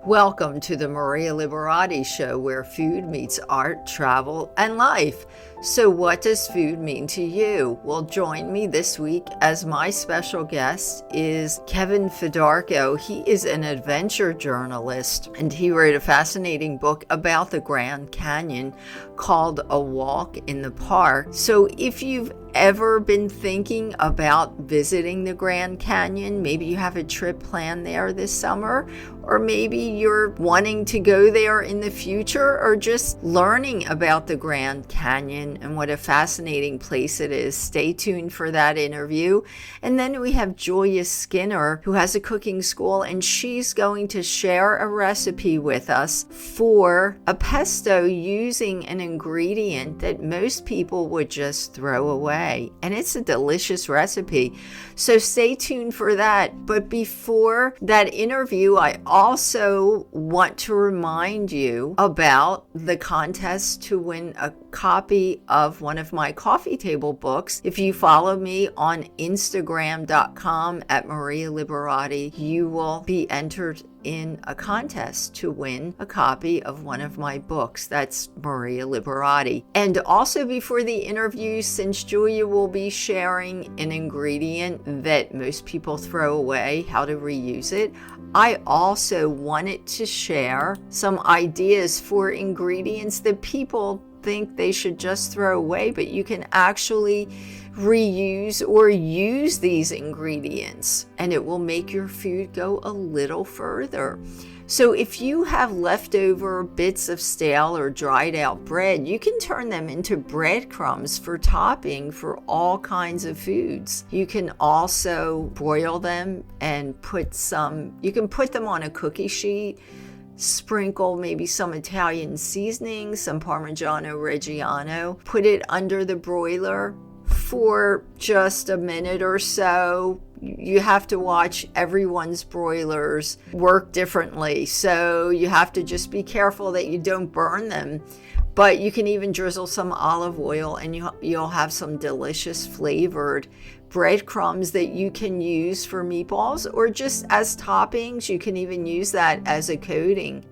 Welcome to the Maria Liberati Show, where food meets art, travel, and life. So what does food mean to you? Well, join me this week as my special guest is Kevin Fedarko. He is an adventure journalist, and he wrote a fascinating book about the Grand Canyon called A Walk in the Park. So if you've ever been thinking about visiting the Grand Canyon, maybe you have a trip planned there this summer, or maybe you're wanting to go there in the future, or just learning about the Grand Canyon and what a fascinating place it is, stay tuned for that interview. And then we have Julia Skinner, who has a cooking school, and she's going to share a recipe with us for a pesto using an ingredient that most people would just throw away. And it's a delicious recipe. So stay tuned for that. But before that interview, I also want to remind you about the contest to win a copy of one of my coffee table books. If you follow me on Instagram.com at Maria Liberati, you will be entered in a contest to win a copy of one of my books. That's Maria Liberati. And also before the interview, since Julia will be sharing an ingredient that most people throw away, how to reuse it, I also wanted to share some ideas for ingredients that people think they should just throw away, but you can actually reuse or use these ingredients, and it will make your food go a little further. So if you have leftover bits of stale or dried out bread, you can turn them into breadcrumbs for topping for all kinds of foods. You can also broil them and you can put them on a cookie sheet, sprinkle maybe some Italian seasoning, some Parmigiano Reggiano, put it under the broiler for just a minute or so. You have to watch everyone's broilers work differently, so you have to just be careful that you don't burn them. But you can even drizzle some olive oil and you'll have some delicious flavored breadcrumbs that you can use for meatballs or just as toppings. You can even use that as a coating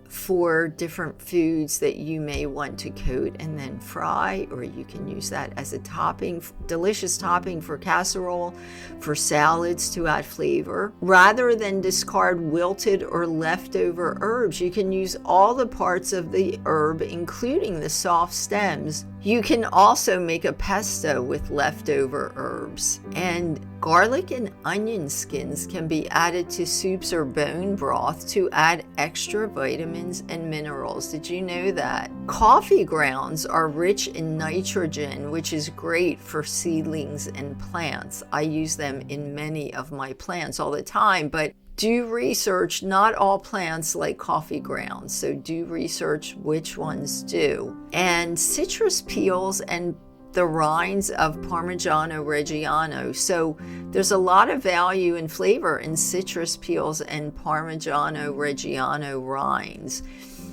for different foods that you may want to coat and then fry, or you can use that as a topping, delicious topping for casserole, for salads to add flavor. Rather than discard wilted or leftover herbs, you can use all the parts of the herb, including the soft stems. You can also make a pesto with leftover herbs. And garlic and onion skins can be added to soups or bone broth to add extra vitamins and minerals. Did you know that? Coffee grounds are rich in nitrogen, which is great for seedlings and plants. I use them in many of my plants all the time, but do research. Not all plants like coffee grounds, so do research which ones do. And citrus peels and the rinds of Parmigiano Reggiano. So there's a lot of value and flavor in citrus peels and Parmigiano Reggiano rinds.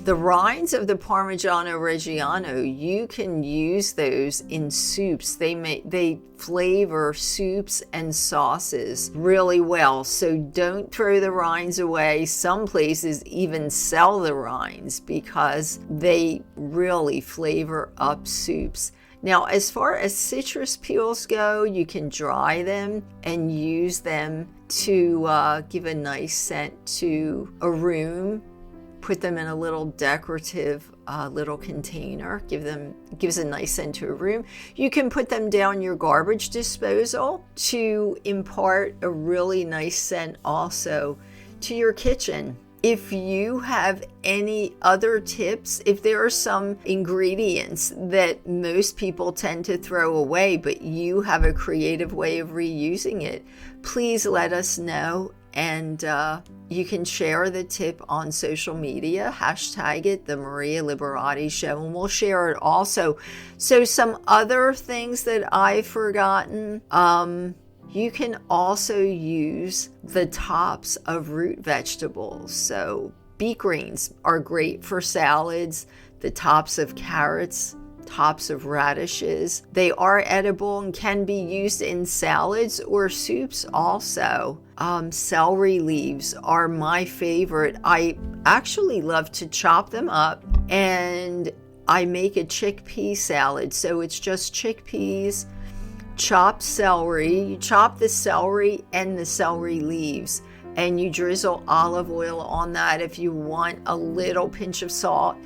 The rinds of the Parmigiano Reggiano, you can use those in soups. They flavor soups and sauces really well. So don't throw the rinds away. Some places even sell the rinds because they really flavor up soups. Now, as far as citrus peels go, you can dry them and use them to give a nice scent to a room. Put them in a little decorative little container. Gives a nice scent to a room. You can put them down your garbage disposal to impart a really nice scent also to your kitchen. If you have any other tips, if there are some ingredients that most people tend to throw away, but you have a creative way of reusing it, please let us know. And you can share the tip on social media, hashtag it, The Maria Liberati Show, and we'll share it also. So some other things that I've forgotten, you can also use the tops of root vegetables. So beet greens are great for salads, the tops of carrots, tops of radishes. They are edible and can be used in salads or soups also. Celery leaves are my favorite. I actually love to chop them up, and I make a chickpea salad. So it's just chickpeas, chopped celery. You chop the celery and the celery leaves, and you drizzle olive oil on that if you want a little pinch of salt.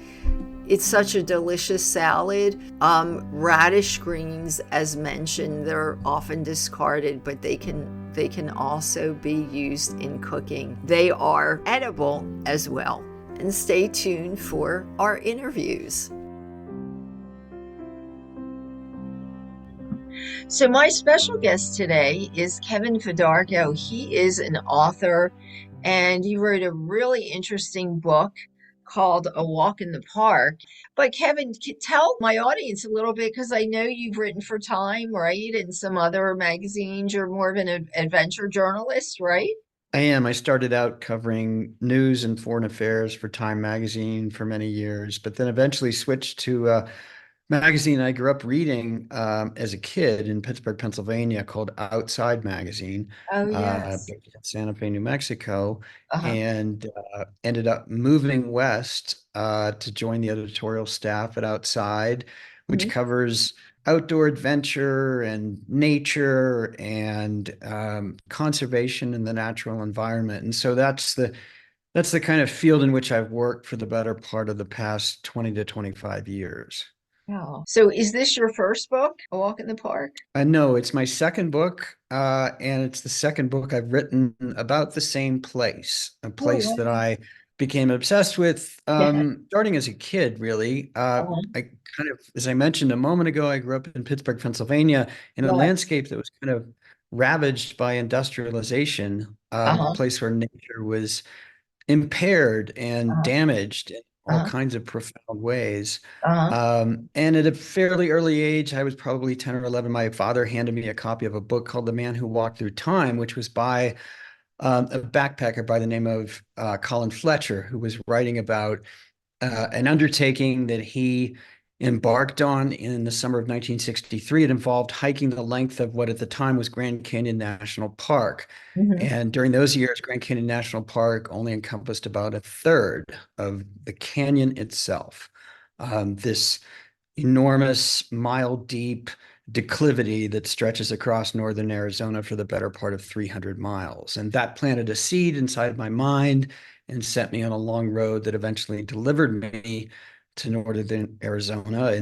It's such a delicious salad. Radish greens, as mentioned, they're often discarded, but they can also be used in cooking. They are edible as well. And stay tuned for our interviews. So my special guest today is Kevin Fedarko. He is an author, and he wrote a really interesting book called A Walk in the Park. But Kevin, tell my audience a little bit, because I know you've written for Time, right? And some other magazines. You're more of an adventure journalist, right? I am. I started out covering news and foreign affairs for Time magazine for many years, but then eventually switched to a magazine I grew up reading as a kid in Pittsburgh, Pennsylvania, called Outside Magazine, Oh, yes. based in Santa Fe, New Mexico, Uh-huh. and ended up moving west to join the editorial staff at Outside, which Mhm. covers outdoor adventure and nature and conservation in the natural environment. And so that's the kind of field in which I've worked for the better part of the past 20 to 25 years. Wow. So is this your first book, A Walk in the Park? No, it's my second book, and it's the second book I've written about the same place, a Oh, place that wow. I became obsessed with, starting as a kid, really. Uh-huh. I kind of, as I mentioned a moment ago, I grew up in Pittsburgh, Pennsylvania, in a Yes. landscape that was kind of ravaged by industrialization, a Uh-huh. place where nature was impaired and Uh-huh. damaged in all Uh-huh. kinds of profound ways. Uh-huh. And at a fairly early age, I was probably 10 or 11, my father handed me a copy of a book called The Man Who Walked Through Time, which was by a backpacker by the name of Colin Fletcher, who was writing about an undertaking that he embarked on in the summer of 1963. It involved hiking the length of what at the time was Grand Canyon National Park. Hmm. And during those years, Grand Canyon National Park only encompassed about a third of the canyon itself. This enormous, mile deep declivity that stretches across northern Arizona for the better part of 300 miles. And that planted a seed inside my mind and set me on a long road that eventually delivered me to northern Arizona.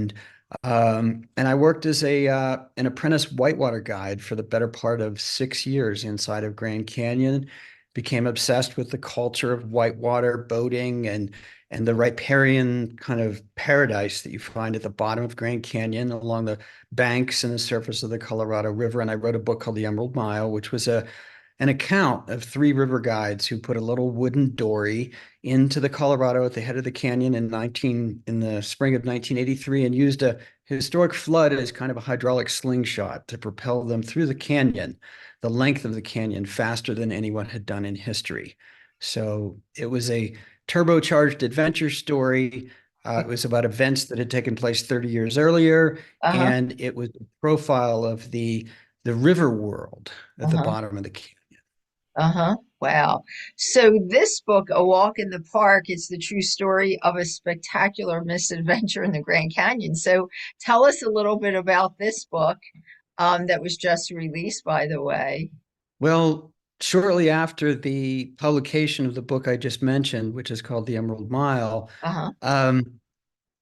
And I worked as a an apprentice whitewater guide for the better part of 6 years inside of Grand Canyon. Became obsessed with the culture of whitewater boating and the riparian kind of paradise that you find at the bottom of Grand Canyon along the banks and the surface of the Colorado River. And I wrote a book called The Emerald Mile, which was an account of three river guides who put a little wooden dory into the Colorado at the head of the canyon in the spring of 1983 and used a historic flood as kind of a hydraulic slingshot to propel them through the canyon, the length of the canyon, faster than anyone had done in history. So it was a turbocharged adventure story. It was about events that had taken place 30 years earlier, Uh-huh. and it was a profile of the river world at the Uh-huh. bottom of the canyon. Uh-huh. Wow. So this book, A Walk in the Park, is the true story of a spectacular misadventure in the Grand Canyon. So tell us a little bit about this book, that was just released, by the way. Well, shortly after the publication of the book I just mentioned, which is called The Emerald Mile, Uh-huh. um,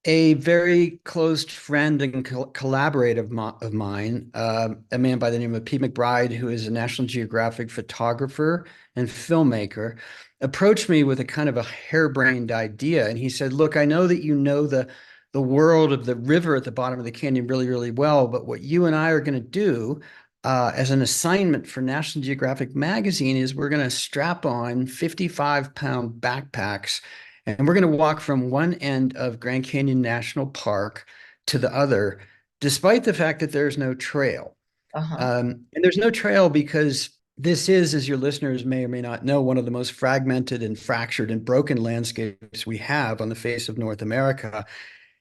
a very close friend and collaborator of mine, a man by the name of Pete McBride, who is a National Geographic photographer and filmmaker, approached me with a kind of a harebrained idea. And he said, "Look, I know that you know the world of the river at the bottom of the canyon really, really well, but what you and I are going to do as an assignment for National Geographic magazine is we're going to strap on 55-pound backpacks and we're going to walk from one end of Grand Canyon National Park to the other, despite the fact that there's no trail." Uh-huh. And there's no trail because this is, as your listeners may or may not know, one of the most fragmented and fractured and broken landscapes we have on the face of North America.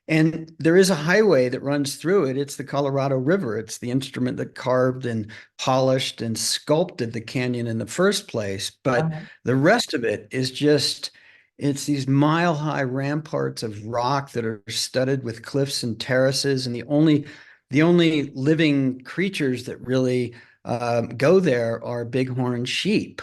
And there is a highway that runs through it. It's the Colorado River. It's the instrument that carved and polished and sculpted the canyon in the first place. But Uh-huh. the rest of it is just, it's these mile-high ramparts of rock that are studded with cliffs and terraces. And the only living creatures that really go there are bighorn sheep.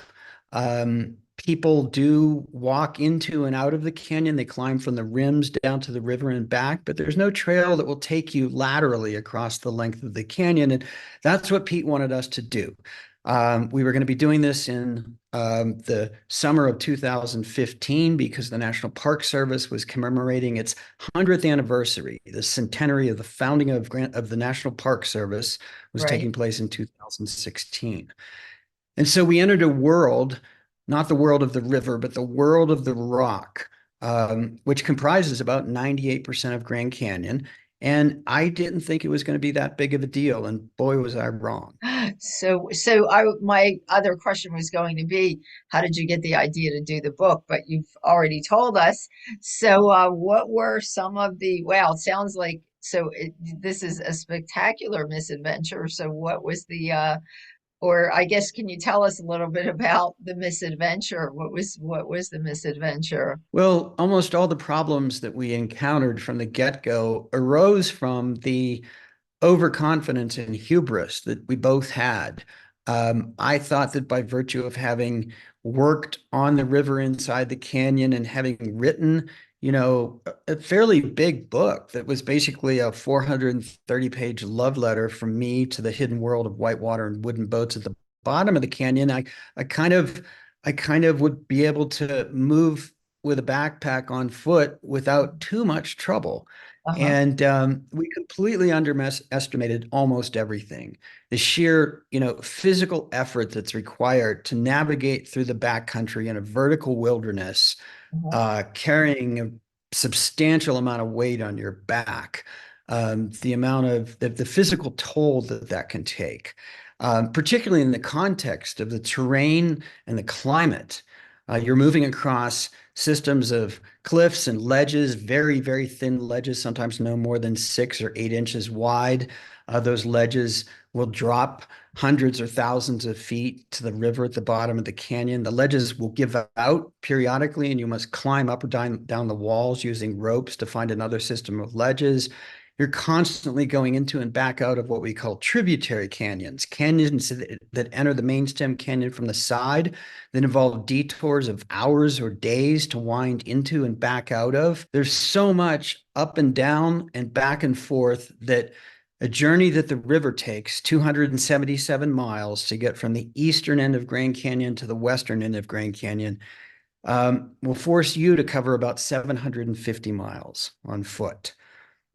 People do walk into and out of the canyon. They climb from the rims down to the river and back, but there's no trail that will take you laterally across the length of the canyon. And that's what Pete wanted us to do. We were going to be doing this in the summer of 2015 because the National Park Service was commemorating its 100th anniversary. The centenary of the founding of the National Park Service was Right. taking place in 2016. And so we entered a world, not the world of the river, but the world of the rock, which comprises about 98% of Grand Canyon. And I didn't think it was going to be that big of a deal. And boy, was I wrong. My other question was going to be, how did you get the idea to do the book? But you've already told us. So, what were some of the, wow, it sounds like, this is a spectacular misadventure. So what was or I guess, can you tell us a little bit about the misadventure? What was the misadventure? Well, almost all the problems that we encountered from the get-go arose from the overconfidence and hubris that we both had. I thought that by virtue of having worked on the river inside the canyon and having written, a fairly big book that was basically a 430-page love letter from me to the hidden world of whitewater and wooden boats at the bottom of the canyon, I kind of, I kind of would be able to move with a backpack on foot without too much trouble. Uh-huh. And we completely underestimated almost everything. The sheer, physical effort that's required to navigate through the backcountry in a vertical wilderness, Uh-huh. carrying a substantial amount of weight on your back, the amount of the physical toll that that can take, particularly in the context of the terrain and the climate. You're moving across systems of cliffs and ledges, very, very thin ledges, sometimes no more than 6 or 8 inches wide. Those ledges will drop hundreds or thousands of feet to the river at the bottom of the canyon. The ledges will give out periodically, and you must climb up or down the walls using ropes to find another system of ledges. You're constantly going into and back out of what we call tributary canyons, canyons that enter the main stem canyon from the side, that involve detours of hours or days to wind into and back out of. There's so much up and down and back and forth that a journey that the river takes 277 miles to get from the eastern end of Grand Canyon to the western end of Grand Canyon will force you to cover about 750 miles on foot.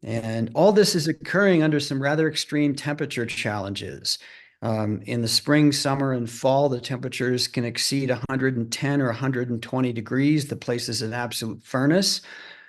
And all this is occurring under some rather extreme temperature challenges. In the spring, summer, and fall, the temperatures can exceed 110 or 120 degrees. The place is an absolute furnace.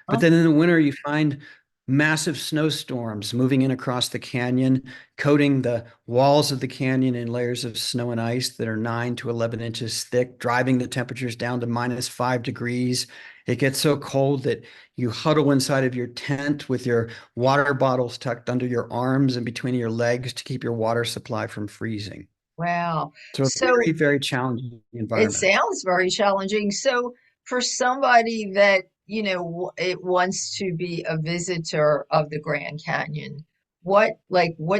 But Huh? then in the winter, you find massive snowstorms moving in across the canyon, coating the walls of the canyon in layers of snow and ice that are 9 to 11 inches thick, driving the temperatures down to -5 degrees. It gets so cold that you huddle inside of your tent with your water bottles tucked under your arms and between your legs to keep your water supply from freezing. Wow. So a So very, very challenging it environment. sounds very challenging. So, for somebody that, it wants to be a visitor of the Grand Canyon, what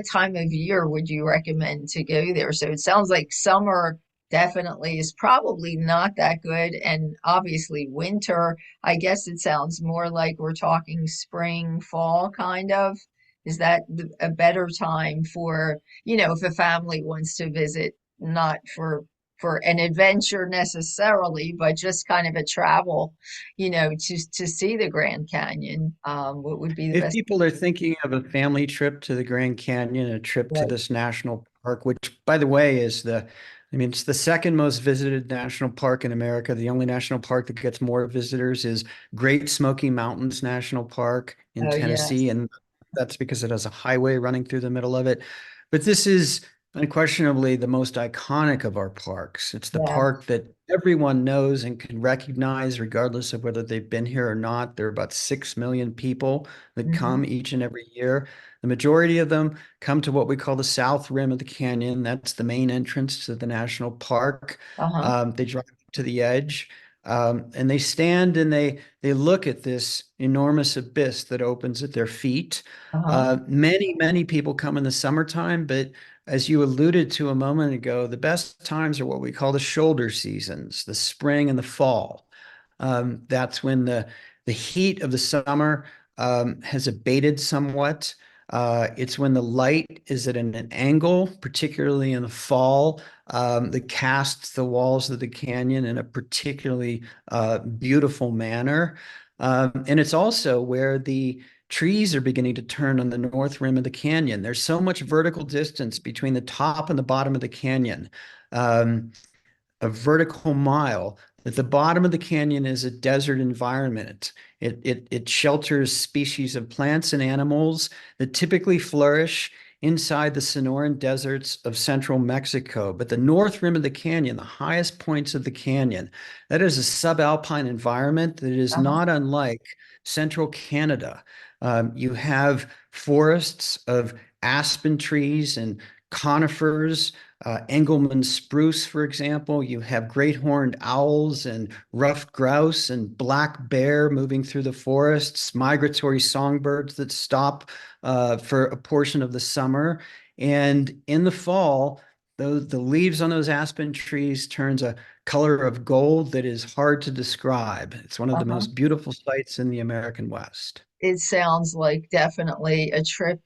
time of year would you recommend to go there? So it sounds like summer definitely is probably not that good, and obviously winter, I guess it sounds more like we're talking spring, fall kind of. Is that a better time for, if a family wants to visit, not for an adventure necessarily, but just kind of a travel, to see the Grand Canyon. What would be the If best? people are thinking of a family trip to the Grand Canyon, a trip to Right. this national park, which by the way it's the second most visited national park in America. The only national park that gets more visitors is Great Smoky Mountains National Park in Oh, yes. Tennessee, and that's because it has a highway running through the middle of it. But this is unquestionably the most iconic of our parks. It's the Yeah. park that everyone knows and can recognize, regardless of whether they've been here or not. There are about 6 million people that Hmm. come each and every year. The majority of them come to what we call the south rim of the canyon. That's the main entrance to the national park. Uh-huh. They drive to the edge. And they stand and they look at this enormous abyss that opens at their feet. Uh-huh. Many people come in the summertime, but as you alluded to a moment ago, the best times are what we call the shoulder seasons, the spring and the fall. That's when the heat of the summer has abated somewhat. It's when the light is at an angle, particularly in the fall, that casts the walls of the canyon in a particularly beautiful manner. And it's also where the trees are beginning to turn on the north rim of the canyon. There's so much vertical distance between the top and the bottom of the canyon. Um, a vertical mile, that the bottom of the canyon is a desert environment. It shelters species of plants and animals that typically flourish inside the Sonoran deserts of central Mexico. But the north rim of the canyon, the highest points of the canyon, that is a subalpine environment that is Uh-huh. not unlike central Canada. You have forests of aspen trees and conifers, Engelmann spruce, for example. You have great horned owls and ruffed grouse and black bear moving through the forests, migratory songbirds that stop for a portion of the summer. And in the fall, the leaves on those aspen trees turns a color of gold that is hard to describe. It's one of the Uh-huh. most beautiful sights in the American West. It sounds like definitely a trip,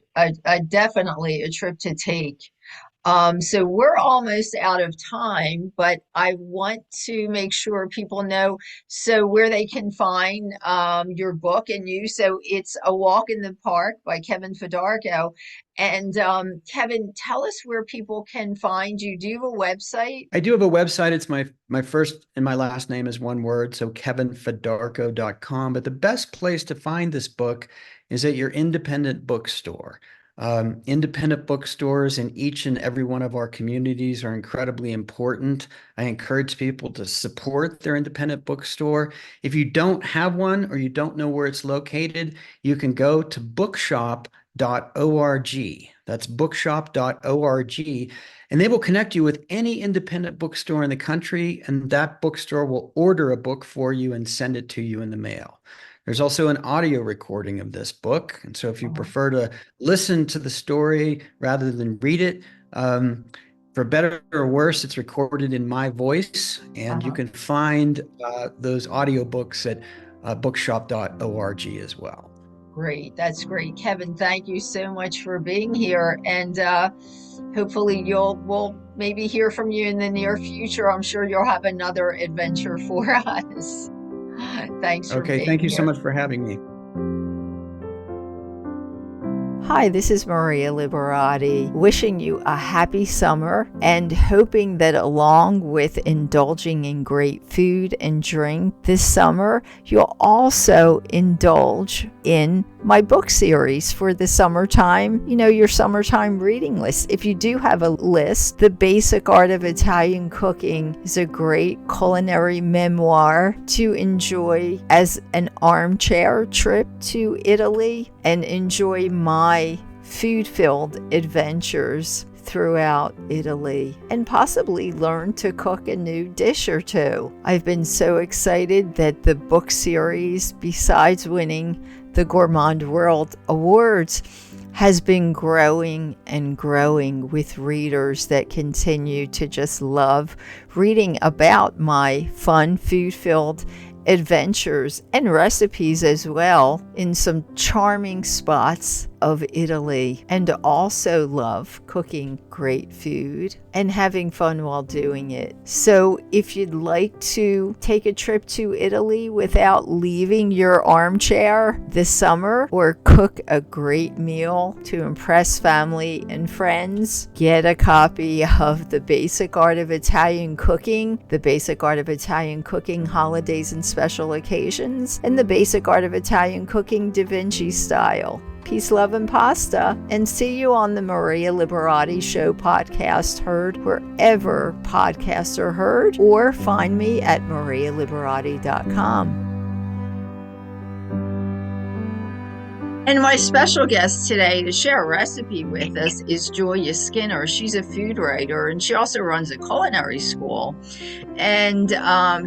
definitely a trip to take. So we're almost out of time, but I want to make sure people know so where they can find your book and you. So it's A Walk in the Park by Kevin Fedarko. And Kevin, tell us where people can find you. Do you have a website? I do have a website. It's my first and my last name is one word, so kevinfedarko.com. But the best place to find this book is at your independent bookstore. Independent bookstores in each and every one of our communities are incredibly important. I encourage people to support their independent bookstore. If you don't have one or you don't know where it's located, you can go to bookshop.org. That's bookshop.org, and they will connect you with any independent bookstore in the country, and that bookstore will order a book for you and send it to you in the mail. There's also an audio recording of this book. And so if you Uh-huh. prefer to listen to the story rather than read it, for better or worse, it's recorded in my voice, and you Uh-huh. can find those audiobooks at bookshop.org as well. Great. That's great. Kevin, thank you so much for being here. And hopefully we'll maybe hear from you in the near future. I'm sure you'll have another adventure for us. Thanks for Okay, thank being you so here. much for having me. Hi, this is Maria Liberati, wishing you a happy summer and hoping that along with indulging in great food and drink this summer, you'll also indulge in my book series for the summertime, your summertime reading list. If you do have a list, The Basic Art of Italian Cooking is a great culinary memoir to enjoy as an armchair trip to Italy and enjoy my food-filled adventures throughout Italy and possibly learn to cook a new dish or two. I've been so excited that the book series, besides winning the Gourmand World Awards, has been growing and growing with readers that continue to just love reading about my fun food-filled adventures and recipes as well in some charming spots of Italy, and also love cooking great food and having fun while doing it. So if you'd like to take a trip to Italy without leaving your armchair this summer, or cook a great meal to impress family and friends, get a copy of The Basic Art of Italian Cooking, The Basic Art of Italian Cooking Holidays and Special Occasions, and The Basic Art of Italian Cooking Da Vinci Style. Peace, love, and pasta. And see you on the Maria Liberati Show podcast, heard wherever podcasts are heard, or find me at marialiberati.com. And my special guest today to share a recipe with us is Julia Skinner. She's a food writer, and she also runs a culinary school. And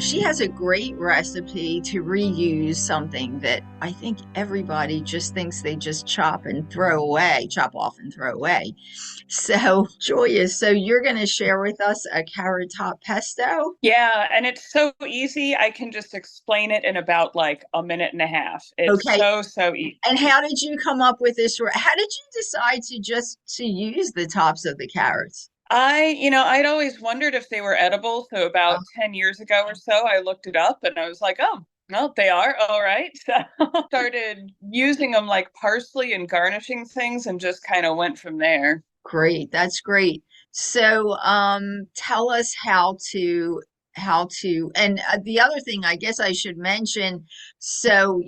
she has a great recipe to reuse something that I think everybody just thinks they just chop off and throw away. So, Julia, you're going to share with us a carrot top pesto? Yeah, and it's so easy. I can just explain it in about like a minute and a half. It's Okay. so easy. And how did you come up with this? How did you decide to use the tops of the carrots? I'd always wondered if they were edible. So about 10 years ago or so, I looked it up and I was like, oh, no, they are. All right. So started using them like parsley and garnishing things and just kind of went from there. Great. That's great. So, tell us how to, and the other thing I guess I should mention, so,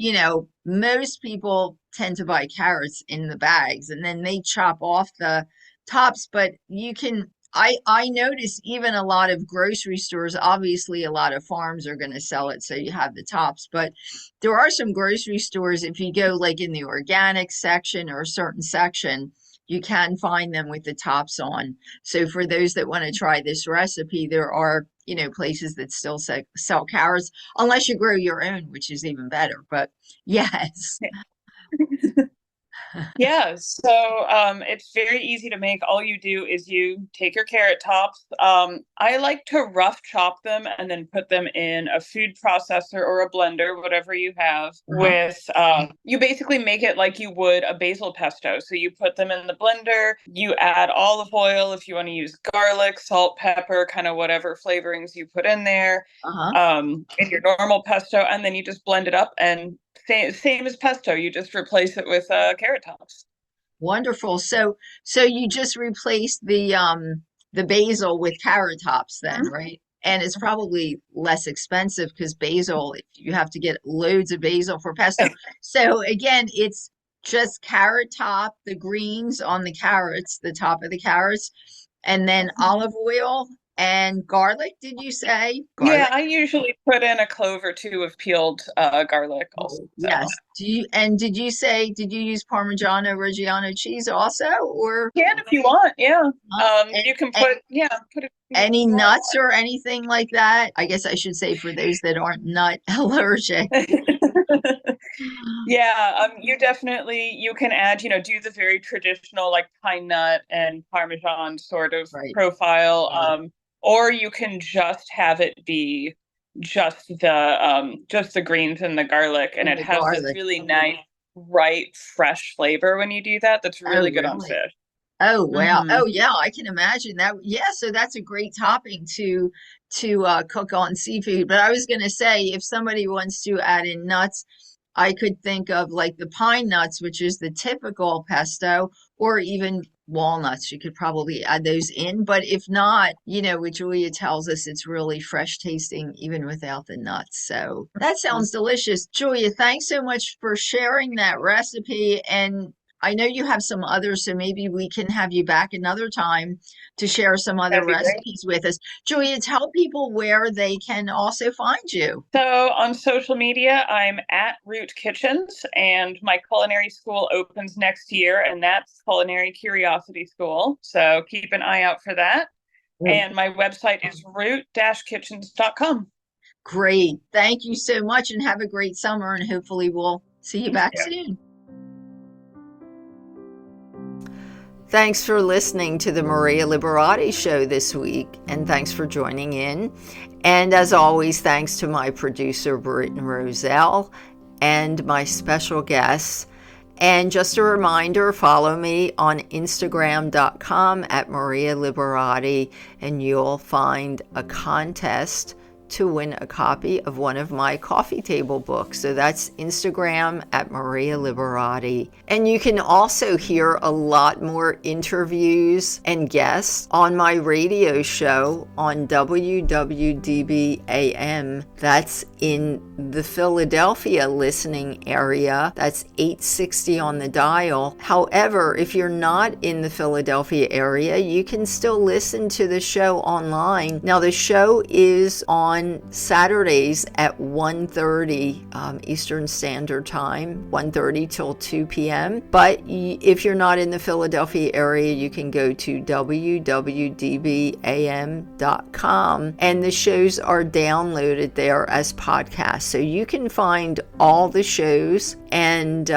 most people tend to buy carrots in the bags and then they chop off the tops, but I notice even a lot of grocery stores, obviously a lot of farms are going to sell it, so you have the tops, but there are some grocery stores, if you go like in the organic section or a certain section, you can find them with the tops on. So for those that want to try this recipe, there are, places that still sell carrots, unless you grow your own, which is even better. But yes. Yeah, so it's very easy to make. All you do is you take your carrot tops. I like to rough chop them and then put them in a food processor or a blender, whatever you have. With you basically make it like you would a basil pesto. So you put them in the blender, you add olive oil if you want to use garlic, salt, pepper, kind of whatever flavorings you put in there, in your normal pesto, and then you just blend it up and same as pesto, you just replace it with carrot tops. Wonderful. So you just replace the basil with carrot tops then, right? And it's probably less expensive because basil, you have to get loads of basil for pesto. So again, it's just carrot top, the greens on the carrots, the top of the carrots, and then olive oil and garlic, did you say? Garlic? Yeah, I usually put in a clove or two of peeled garlic also. Yes. Did you use Parmigiano Reggiano cheese also, or? You can if you want, yeah. You can put it. Any nuts or anything like that? I guess I should say for those that aren't nut allergic. Yeah, you can add, do the very traditional like pine nut and Parmesan sort of profile. Or you can just have it be just the greens and the garlic, and it has this really nice, bright, fresh flavor when you do that. That's really good on fish. Oh wow! Oh yeah, I can imagine that. Yeah, so that's a great topping to cook on seafood. But I was going to say, if somebody wants to add in nuts, I could think of like the pine nuts, which is the typical pesto, or even walnuts. You could probably add those in. But if not, what Julia tells us, it's really fresh tasting even without the nuts. So that sounds delicious. Julia, thanks so much for sharing that recipe. And I know you have some others, so maybe we can have you back another time to share some other recipes with us. Julia, tell people where they can also find you. So on social media, I'm at Root Kitchens, and my culinary school opens next year, and that's Culinary Curiosity School. So keep an eye out for that. And my website is root-kitchens.com. Great. Thank you so much, and have a great summer, and hopefully we'll see you back soon. Thanks for listening to the Maria Liberati Show this week, and thanks for joining in. And as always, thanks to my producer, Britton Roselle, and my special guests. And just a reminder, follow me on Instagram.com at Maria Liberati, and you'll find a contest to win a copy of one of my coffee table books. So that's Instagram at Maria Liberati. And you can also hear a lot more interviews and guests on my radio show on WWDB AM. That's in the Philadelphia listening area. That's 860 on the dial. However, if you're not in the Philadelphia area, you can still listen to the show online. Now, the show is on Saturdays at 1:30 Eastern Standard Time, 1:30 till 2 p.m. But if you're not in the Philadelphia area, you can go to www.dbam.com, and the shows are downloaded there as podcasts. So you can find all the shows, and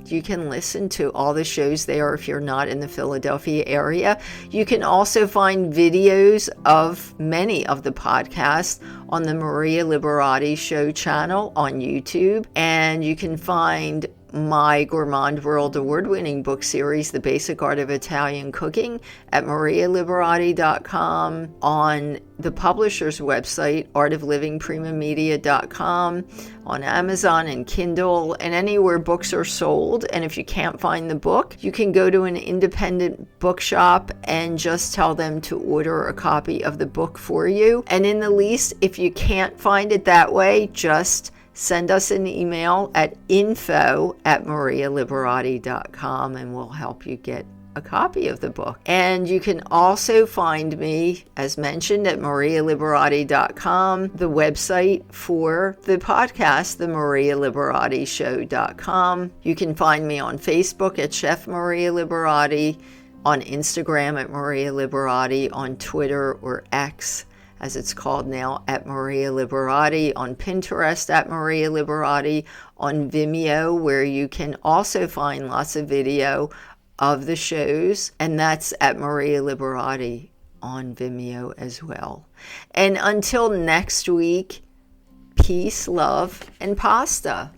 you can listen to all the shows there if you're not in the Philadelphia area. You can also find videos of many of the podcasts on the Maria Liberati Show channel on YouTube, and you can find my Gourmand World award-winning book series, The Basic Art of Italian Cooking, at marialiberati.com, on the publisher's website, artoflivingprimamedia.com, on Amazon and Kindle, and anywhere books are sold. And if you can't find the book, you can go to an independent bookshop and just tell them to order a copy of the book for you. And in the least, if you can't find it that way, just send us an email at info@marialiberati.com, and we'll help you get a copy of the book. And you can also find me, as mentioned, at marialiberati.com, the website for the podcast, the marialiberatishhow.com. You can find me on Facebook at Chef Maria Liberati, on Instagram at Maria Liberati, on Twitter, or X as it's called now, at Maria Liberati, on Pinterest at Maria Liberati, on Vimeo, where you can also find lots of video of the shows, and that's at Maria Liberati on Vimeo as well. And until next week, peace, love, and pasta.